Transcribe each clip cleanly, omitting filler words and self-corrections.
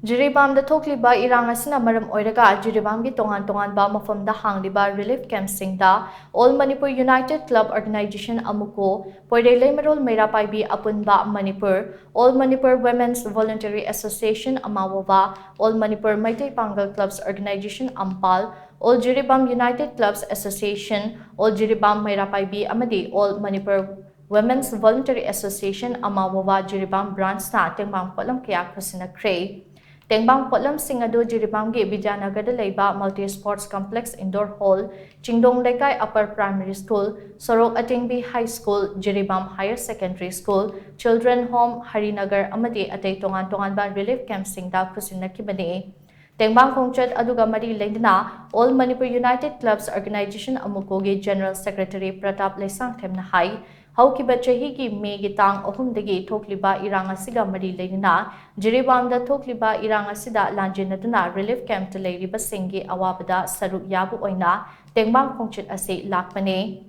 JIRIBAM THOKLIBA IRANG ASINA MARAM OIRAGA JIRIBAM की TONGAN-TONGANBA MAPHAM HANGLIBA relief camp SINGDA All Manipur United Club Organization AMUCO POIREI LEIMAROL MEIRA PAIBI APUNBA MANIPUR All Manipur Women's Voluntary Association AMAWOVA All Manipur MEITEI PANGAL Clubs Organization AMMPAL All JIRIBAM United Clubs Association All JIRIBAM MEIRA PAIBI AMADI All Manipur Women's Voluntary Association AMAWOVA JIRIBAM branch na Tengbang Potlam kaya Khutshinnakhre Tengbang Potlam Singadu JIRIBAM gi Vidyanagar Leiba Multi Sports Complex Indoor Hall, Chingdong Lekai Upper Primary School, Sorok Atingbi High School, JIRIBAM Higher Secondary School, Children Home, Harinagar Amadi Atay Tongan-Tonganba Relief Camp Singda Khutshinnakhre Tengbang Khongchat Aduga Mari Lengdana All Manipur United Clubs Organization AMUCO gi General Secretary Pratap Lesang Themna Hai Haukiba chahi ki May gi tang ahumdagi THOKLIBA IRANG asiga mari leina JIRIBAM da THOKLIBA IRANG asida lanjinaduna relief camp ta leiriba singi awabada saruk yabu oina Tengbang Khongchat ase lakpane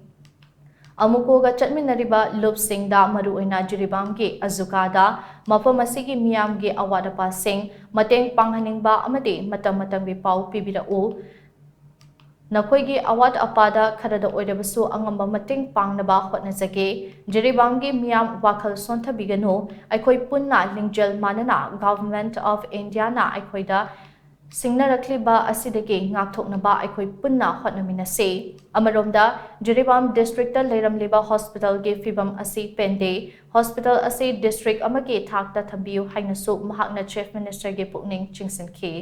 AMUCO ga chatminariba lup singda maru oina JIRIBAM gi azukada mafam asigi miyam gi awadapa sing mateng panghaningba amade matam bi pau pibirau Nakhoigi awat apada kharada oirabasu angamba mating pangnaba hotnajage JIRIBAM gi miyam wakhal sonthabiganu aikhoi punna lingjel manana Government of India na aikhoida singnarakliba asidagi ngakthoknaba aikhoi punna hotnaminase amaromda JIRIBAM district ta leiramliba hospital gi fibam asi pende hospital asi district amagi thakta thambiu hainasu mahakna chief minister gi pukning chingsinki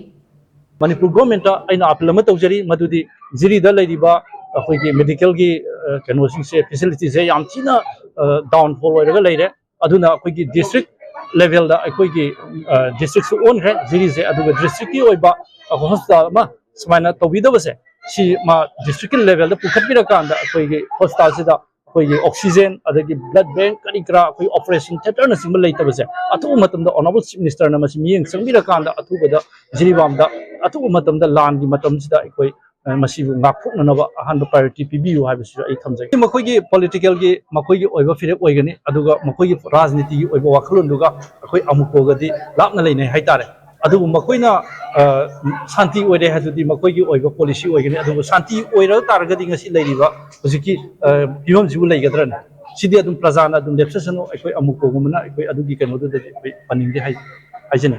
Manipur government aina appeal ama tawjari madudi jiri da laidiba akhoi medical gi kanosi se facilities e yam thina downfall oiraga leire aduna akhoi district level da akhoi district su own hai jiri se aduga district ki oiba hospital ma smaina tawida base si ma district level da pukhatbira kanda akhoi hospital se da akhoi oxygen adagi blood bank kari kra akhoi operation theater na simbal leita base atu matam da honorable chief minister na masi miyeng sangbira kanda atu da JIRIBAM da atu matam da land gi matam sida akhoi masibu ngakphoknanaba ahanba priority pibiu habisu ai thamjai makhoi political gi makhoi gi oiba firep oigani aduga makhoi gi rajniti gi oiba wakhalon duga akhoi amuko gadi lapna leinai haitare adugu makoina santi oire hadudi makhoi gi oiba policy oigani adugu santi oira targadi ngasi leiriba hojiki pibam jibu leigadrana sidi adum prajana adum lepsasano akhoi amuko gumna akhoi adugi kanodu paningi hai haijana